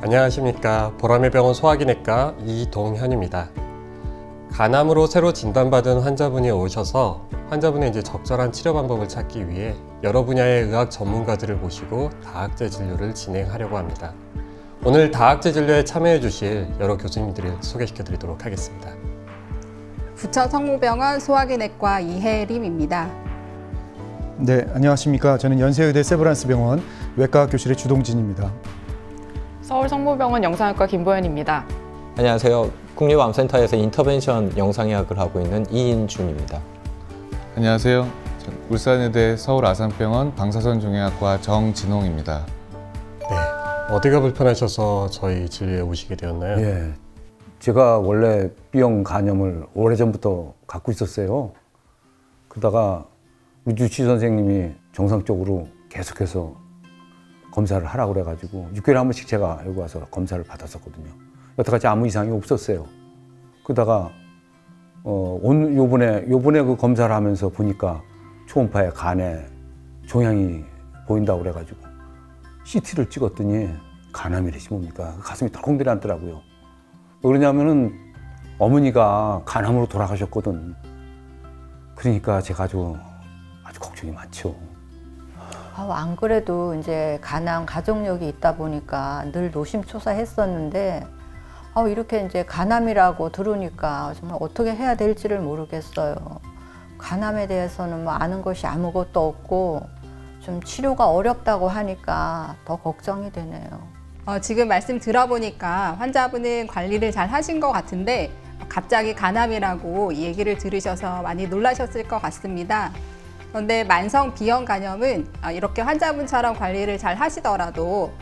안녕하십니까. 보람의 병원 소화기내과 이동현입니다. 간암으로 새로 진단받은 환자분이 오셔서 환자분의 이제 적절한 치료 방법을 찾기 위해 여러 분야의 의학 전문가들을 모시고 다학제 진료를 진행하려고 합니다. 오늘 다학제 진료에 참여해 주실 여러 교수님들을 소개시켜 드리도록 하겠습니다. 부천 성모병원 소화기내과 이혜림입니다. 네, 안녕하십니까. 저는 연세의대 세브란스병원 외과 교실의 주동진입니다. 서울 성모병원 영상학과 김보현입니다. 안녕하세요. 국립암센터에서 인터벤션 영상의학을 하고 있는 이인준입니다. 안녕하세요. 울산의대 서울아산병원 방사선종양학과 정진홍입니다. 네, 어디가 불편하셔서 저희 진료에 오시게 되었나요? 예, 제가 원래 B형 간염을 오래전부터 갖고 있었어요. 그러다가 우주치 선생님이 정상적으로 계속해서 검사를 하라고 그래가지고 6개월에 한 번씩 제가 여기 와서 검사를 받았었거든요. 여태까지 아무 이상이 없었어요. 그러다가 요번에 그 검사를 하면서 보니까 초음파에 간에 종양이 보인다고 그래가지고 CT를 찍었더니 간암이래지 뭡니까? 가슴이 덜컹 내려앉더라고요. 왜 그러냐면은 어머니가 간암으로 돌아가셨거든. 그러니까 제가 아주 걱정이 많죠. 안 그래도 이제 간암 가족력이 있다 보니까 늘 노심초사했었는데 이렇게 이제 간암이라고 들으니까 정말 어떻게 해야 될지를 모르겠어요. 간암에 대해서는 뭐 아는 것이 아무것도 없고 좀 치료가 어렵다고 하니까 더 걱정이 되네요. 지금 말씀 들어보니까 환자분은 관리를 잘 하신 것 같은데 갑자기 간암이라고 얘기를 들으셔서 많이 놀라셨을 것 같습니다. 그런데 만성 B형 간염은 이렇게 환자분처럼 관리를 잘 하시더라도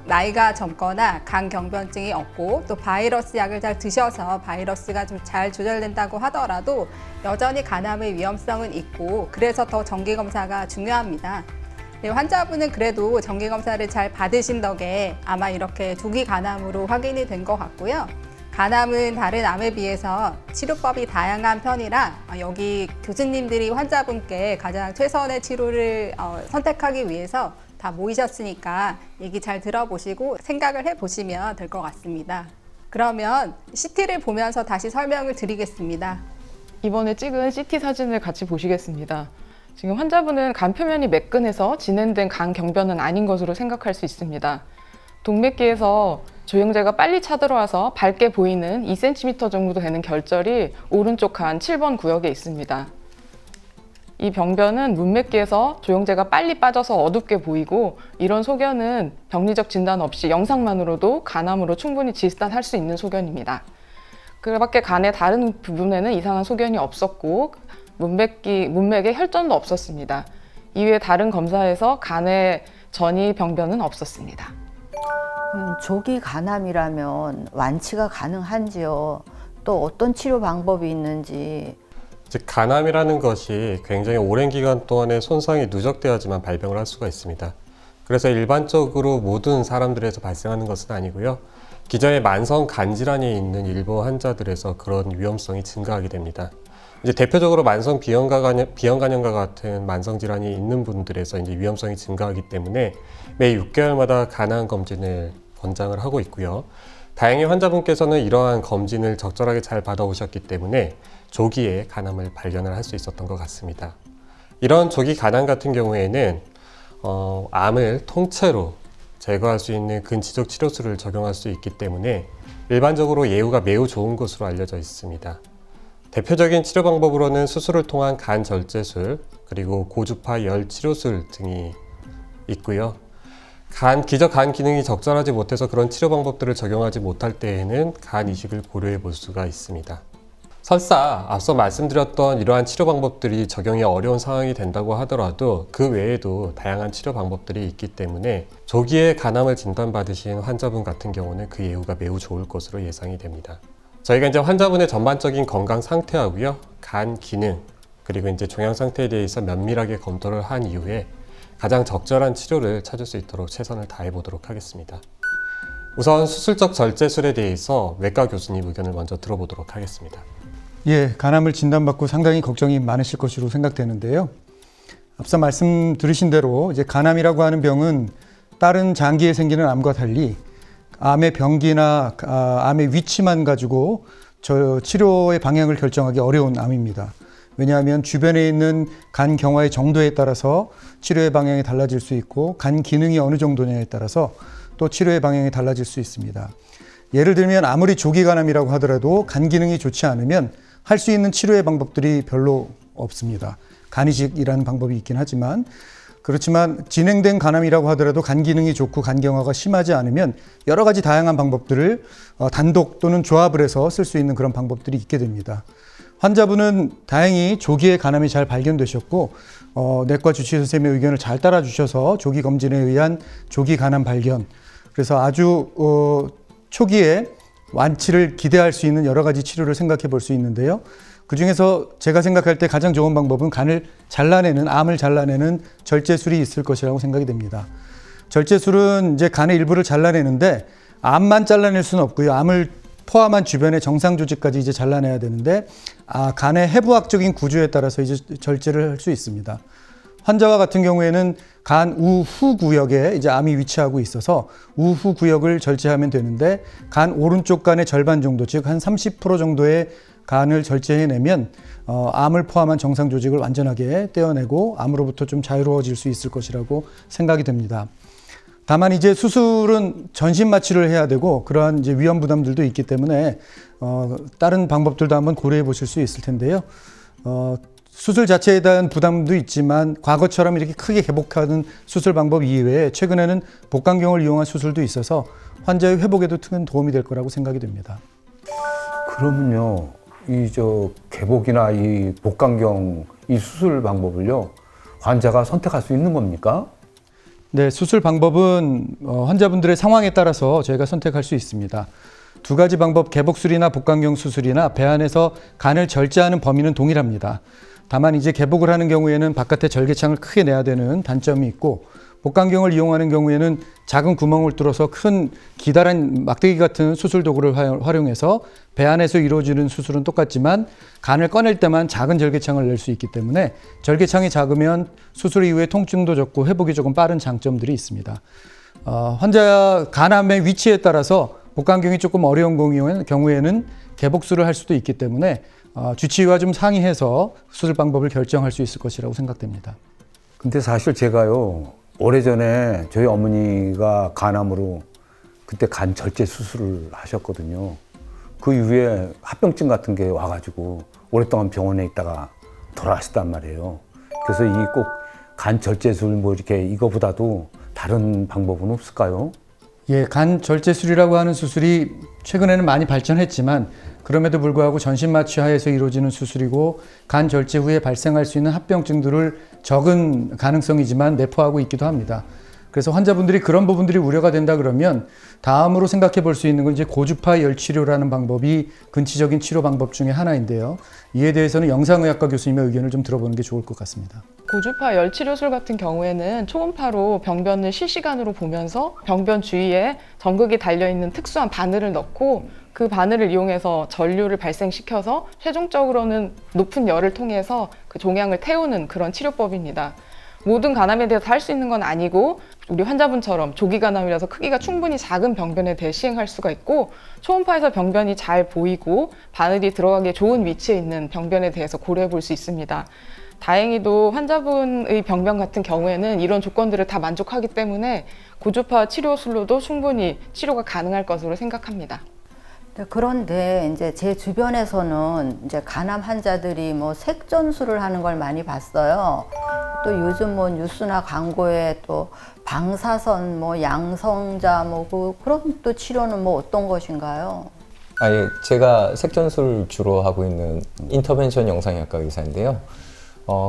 나이가 젊거나 간 경변증이 없고 또 바이러스 약을 잘 드셔서 바이러스가 좀 잘 조절된다고 하더라도 여전히 간암의 위험성은 있고 그래서 더 정기검사가 중요합니다. 환자분은 그래도 정기검사를 잘 받으신 덕에 아마 이렇게 조기 간암으로 확인이 된 것 같고요. 간암은 다른 암에 비해서 치료법이 다양한 편이라 여기 교수님들이 환자분께 가장 최선의 치료를 선택하기 위해서 다 모이셨으니까 얘기 잘 들어보시고 생각을 해보시면 될 것 같습니다. 그러면 CT를 보면서 다시 설명을 드리겠습니다. 이번에 찍은 CT 사진을 같이 보시겠습니다. 지금 환자분은 간 표면이 매끈해서 진행된 간 경변은 아닌 것으로 생각할 수 있습니다. 동맥기에서 조영제가 빨리 차들어와서 밝게 보이는 2cm 정도 되는 결절이 오른쪽 간 7번 구역에 있습니다. 이 병변은 문맥기에서 조영제가 빨리 빠져서 어둡게 보이고 이런 소견은 병리적 진단 없이 영상만으로도 간암으로 충분히 진단할 수 있는 소견입니다. 그 밖에 간의 다른 부분에는 이상한 소견이 없었고 문맥에 혈전도 없었습니다. 이외에 다른 검사에서 간의 전이 병변은 없었습니다. 조기 간암이라면 완치가 가능한지요? 또 어떤 치료 방법이 있는지. 즉 간암이라는 것이 굉장히 오랜 기간 동안의 손상이 누적되어야지만 발병을 할 수가 있습니다. 그래서 일반적으로 모든 사람들에서 발생하는 것은 아니고요. 기존의 만성 간질환이 있는 일부 환자들에서 그런 위험성이 증가하게 됩니다. 이제 대표적으로 만성 B형 간염과 같은 만성 질환이 있는 분들에서 이제 위험성이 증가하기 때문에 매 6개월마다 간암 검진을 권장을 하고 있고요. 다행히 환자분께서는 이러한 검진을 적절하게 잘 받아오셨기 때문에 조기에 간암을 발견을 할 수 있었던 것 같습니다. 이런 조기 간암 같은 경우에는 암을 통째로 제거할 수 있는 근지적 치료술을 적용할 수 있기 때문에 일반적으로 예후가 매우 좋은 것으로 알려져 있습니다. 대표적인 치료 방법으로는 수술을 통한 간 절제술, 그리고 고주파 열 치료술 등이 있고요. 기저 간 기능이 적절하지 못해서 그런 치료 방법들을 적용하지 못할 때에는 간 이식을 고려해 볼 수가 있습니다. 설사 앞서 말씀드렸던 이러한 치료 방법들이 적용이 어려운 상황이 된다고 하더라도 그 외에도 다양한 치료 방법들이 있기 때문에 조기에 간암을 진단받으신 환자분 같은 경우는 그 예후가 매우 좋을 것으로 예상이 됩니다. 저희가 이제 환자분의 전반적인 건강 상태하고요, 간 기능, 그리고 이제 종양 상태에 대해서 면밀하게 검토를 한 이후에 가장 적절한 치료를 찾을 수 있도록 최선을 다해 보도록 하겠습니다. 우선 수술적 절제술에 대해서 외과 교수님 의견을 먼저 들어보도록 하겠습니다. 예, 간암을 진단받고 상당히 걱정이 많으실 것으로 생각되는데요. 앞서 말씀 들으신 대로 이제 간암이라고 하는 병은 다른 장기에 생기는 암과 달리 암의 병기나 암의 위치만 가지고 치료의 방향을 결정하기 어려운 암입니다. 왜냐하면 주변에 있는 간 경화의 정도에 따라서 치료의 방향이 달라질 수 있고 간 기능이 어느 정도냐에 따라서 또 치료의 방향이 달라질 수 있습니다. 예를 들면 아무리 조기간암이라고 하더라도 간 기능이 좋지 않으면 할 수 있는 치료의 방법들이 별로 없습니다. 간이식이라는 방법이 있긴 하지만 그렇지만 진행된 간암이라고 하더라도 간 기능이 좋고 간 경화가 심하지 않으면 여러 가지 다양한 방법들을 단독 또는 조합을 해서 쓸 수 있는 그런 방법들이 있게 됩니다. 환자분은 다행히 조기에 간암이 잘 발견되셨고 내과 주치의 선생님의 의견을 잘 따라주셔서 조기 검진에 의한 조기 간암 발견, 그래서 아주 초기에 완치를 기대할 수 있는 여러 가지 치료를 생각해 볼 수 있는데요. 그 중에서 제가 생각할 때 가장 좋은 방법은 암을 잘라내는 절제술이 있을 것이라고 생각이 됩니다. 절제술은 이제 간의 일부를 잘라내는데 암만 잘라낼 수는 없고요. 암을 포함한 주변의 정상 조직까지 이제 잘라내야 되는데 간의 해부학적인 구조에 따라서 이제 절제를 할 수 있습니다. 환자와 같은 경우에는 간 우후 구역에 이제 암이 위치하고 있어서 우후 구역을 절제하면 되는데 간 오른쪽 간의 절반 정도, 즉 한 30% 정도의 간을 절제해내면 암을 포함한 정상 조직을 완전하게 떼어내고 암으로부터 좀 자유로워질 수 있을 것이라고 생각이 됩니다. 다만 이제 수술은 전신 마취를 해야 되고 그러한 이제 위험 부담들도 있기 때문에 다른 방법들도 한번 고려해 보실 수 있을 텐데요. 수술 자체에 대한 부담도 있지만 과거처럼 이렇게 크게 개복하는 수술 방법 이외에 최근에는 복강경을 이용한 수술도 있어서 환자의 회복에도 큰 도움이 될 거라고 생각이 됩니다. 그러면요, 개복이나 이 복강경 이 수술 방법을요, 환자가 선택할 수 있는 겁니까? 네, 수술 방법은 환자분들의 상황에 따라서 저희가 선택할 수 있습니다. 두 가지 방법, 개복술이나 복강경 수술이나 배 안에서 간을 절제하는 범위는 동일합니다. 다만 이제 개복을 하는 경우에는 바깥에 절개창을 크게 내야 되는 단점이 있고 복강경을 이용하는 경우에는 작은 구멍을 뚫어서 큰 기다란 막대기 같은 수술 도구를 활용해서 배 안에서 이루어지는 수술은 똑같지만 간을 꺼낼 때만 작은 절개창을 낼 수 있기 때문에 절개창이 작으면 수술 이후에 통증도 적고 회복이 조금 빠른 장점들이 있습니다. 환자 간암의 위치에 따라서 복강경이 조금 어려운 경우에는 개복술을 할 수도 있기 때문에 주치의와 좀 상의해서 수술 방법을 결정할 수 있을 것이라고 생각됩니다. 근데 사실 제가요, 오래전에 저희 어머니가 간암으로 그때 간 절제 수술을 하셨거든요. 그 이후에 합병증 같은 게 와가지고 오랫동안 병원에 있다가 돌아가셨단 말이에요. 그래서 이 꼭 간 절제술 뭐 이렇게 이거보다도 다른 방법은 없을까요? 예, 간 절제술이라고 하는 수술이 최근에는 많이 발전했지만 그럼에도 불구하고 전신 마취 하에서 이루어지는 수술이고 간 절제 후에 발생할 수 있는 합병증들을 적은 가능성이지만 내포하고 있기도 합니다. 그래서 환자분들이 그런 부분들이 우려가 된다 그러면 다음으로 생각해 볼 수 있는 건 이제 고주파 열치료라는 방법이 근치적인 치료 방법 중에 하나인데요. 이에 대해서는 영상의학과 교수님의 의견을 좀 들어보는 게 좋을 것 같습니다. 고주파 열치료술 같은 경우에는 초음파로 병변을 실시간으로 보면서 병변 주위에 전극이 달려있는 특수한 바늘을 넣고 그 바늘을 이용해서 전류를 발생시켜서 최종적으로는 높은 열을 통해서 그 종양을 태우는 그런 치료법입니다. 모든 간암에 대해서 할 수 있는 건 아니고 우리 환자분처럼 조기 간암이라서 크기가 충분히 작은 병변에 대해 시행할 수가 있고 초음파에서 병변이 잘 보이고 바늘이 들어가기에 좋은 위치에 있는 병변에 대해서 고려해 볼 수 있습니다. 다행히도 환자분의 병변 같은 경우에는 이런 조건들을 다 만족하기 때문에 고주파 치료술로도 충분히 치료가 가능할 것으로 생각합니다. 그런데 이제 제 주변에서는 이제 간암 환자들이 뭐 색전술을 하는 걸 많이 봤어요. 또 요즘 뭐 뉴스나 광고에 또 방사선, 뭐 양성자, 그런 또 치료는 뭐 어떤 것인가요? 예, 제가 색전술 주로 하고 있는 인터벤션 영상의학과 의사인데요.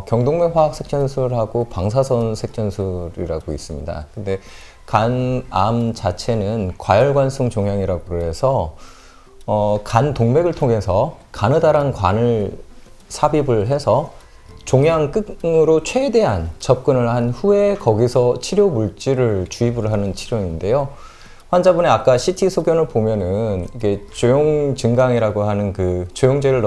경동맥 화학 색전술하고 방사선 색전술이라고 있습니다. 근데 간암 자체는 과열관성 종양이라고 해서 간 동맥을 통해서 가느다란 관을 삽입을 해서 종양 끝으로 최대한 접근을 한 후에 거기서 치료 물질을 주입을 하는 치료인데요. 환자분의 아까 CT 소견을 보면은 이게 조용 증강이라고 하는 그 조용제를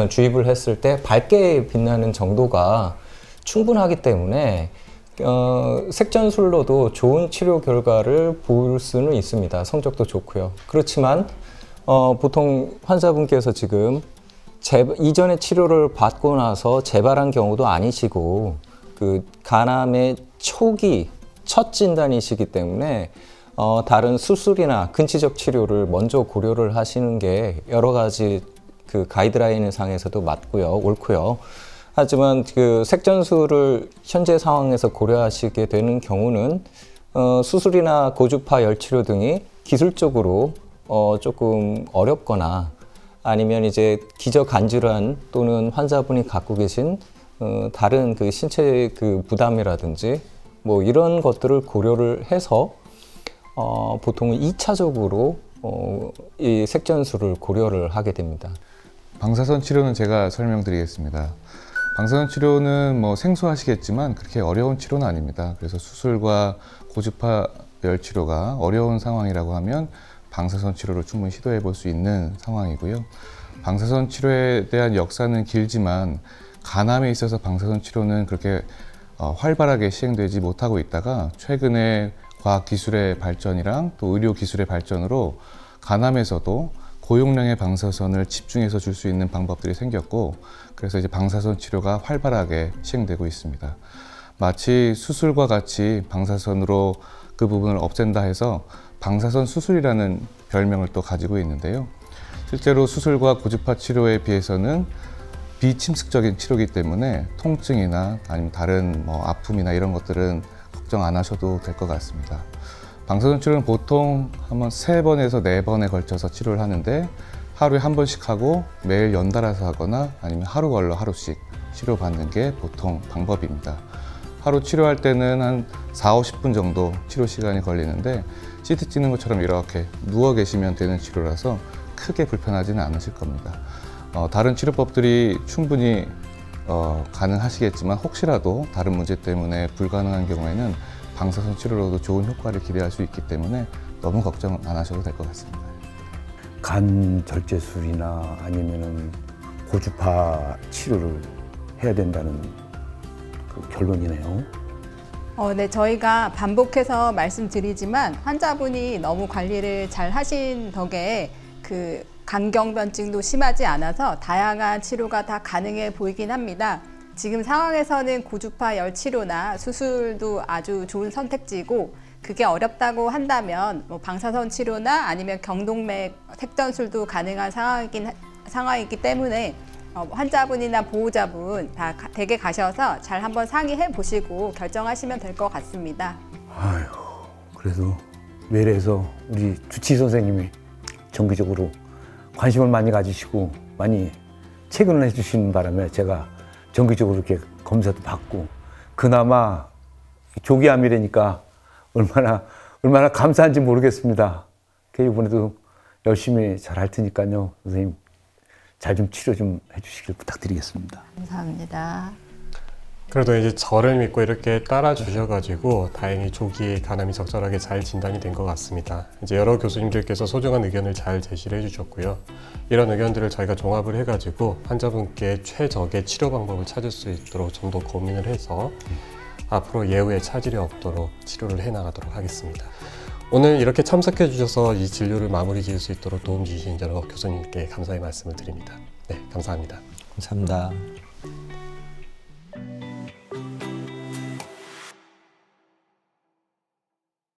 주입을 했을 때 밝게 빛나는 정도가 충분하기 때문에 색전술로도 좋은 치료 결과를 볼 수는 있습니다. 성적도 좋고요. 그렇지만 보통 환자분께서 지금 이전에 치료를 받고 나서 재발한 경우도 아니시고 그 간암의 초기 첫 진단이시기 때문에 다른 수술이나 근치적 치료를 먼저 고려를 하시는 게 여러 가지 그 가이드라인 상에서도 맞고요, 옳고요. 하지만 그 색전술을 현재 상황에서 고려하시게 되는 경우는 수술이나 고주파 열치료 등이 기술적으로 조금 어렵거나 아니면 이제 기저간 질환 또는 환자분이 갖고 계신 다른 그 신체 그 부담이라든지 뭐 이런 것들을 고려를 해서 보통은 2차적으로 이 색전술을 고려를 하게 됩니다. 방사선 치료는 제가 설명드리겠습니다. 방사선 치료는 뭐 생소하시겠지만 그렇게 어려운 치료는 아닙니다. 그래서 수술과 고주파 열 치료가 어려운 상황이라고 하면 방사선 치료를 충분히 시도해 볼 수 있는 상황이고요. 방사선 치료에 대한 역사는 길지만 간암에 있어서 방사선 치료는 그렇게 활발하게 시행되지 못하고 있다가 최근에 과학기술의 발전이랑 또 의료기술의 발전으로 간암에서도 고용량의 방사선을 집중해서 줄 수 있는 방법들이 생겼고 그래서 이제 방사선 치료가 활발하게 시행되고 있습니다. 마치 수술과 같이 방사선으로 그 부분을 없앤다 해서 방사선 수술이라는 별명을 또 가지고 있는데요. 실제로 수술과 고주파 치료에 비해서는 비침습적인 치료이기 때문에 통증이나 아니면 다른 뭐 아픔이나 이런 것들은 걱정 안 하셔도 될 것 같습니다. 방사선 치료는 보통 한번 3번에서 4번에 걸쳐서 치료를 하는데 하루에 한 번씩 하고 매일 연달아서 하거나 아니면 하루 걸러 하루씩 치료받는 게 보통 방법입니다. 하루 치료할 때는 한 40-50분 정도 치료 시간이 걸리는데 CT 찍는 것처럼 이렇게 누워 계시면 되는 치료라서 크게 불편하지는 않으실 겁니다. 다른 치료법들이 충분히 가능하시겠지만 혹시라도 다른 문제 때문에 불가능한 경우에는 방사선 치료로도 좋은 효과를 기대할 수 있기 때문에 너무 걱정 안 하셔도 될 것 같습니다. 간 절제술이나 아니면은 고주파 치료를 해야 된다는 그 결론이네요. 네, 저희가 반복해서 말씀드리지만 환자분이 너무 관리를 잘 하신 덕에 그 간경변증도 심하지 않아서 다양한 치료가 다 가능해 보이긴 합니다. 지금 상황에서는 고주파 열 치료나 수술도 아주 좋은 선택지고 그게 어렵다고 한다면 뭐 방사선 치료나 아니면 경동맥 색전술도 가능한 상황이기 때문에 환자분이나 보호자분 다 댁에 가셔서 잘 한번 상의해 보시고 결정하시면 될 것 같습니다. 아유, 그래도 외래에서 우리 주치 선생님이 정기적으로 관심을 많이 가지시고 많이 체근을 해주시는 바람에 제가 정기적으로 이렇게 검사도 받고 그나마 조기암이라니까 얼마나 감사한지 모르겠습니다. 이번에도 열심히 잘 할 테니까요. 선생님 잘 좀 치료 좀 해주시길 부탁드리겠습니다. 감사합니다. 그래도 이제 저를 믿고 이렇게 따라 주셔가지고 다행히 조기에 간암이 적절하게 잘 진단이 된 것 같습니다. 이제 여러 교수님들께서 소중한 의견을 잘 제시를 해주셨고요. 이런 의견들을 저희가 종합을 해가지고 환자분께 최적의 치료 방법을 찾을 수 있도록 좀 더 고민을 해서 앞으로 예후에 차질이 없도록 치료를 해나가도록 하겠습니다. 오늘 이렇게 참석해 주셔서 이 진료를 마무리 지을 수 있도록 도움 주신 여러 교수님께 감사의 말씀을 드립니다. 네, 감사합니다. 감사합니다.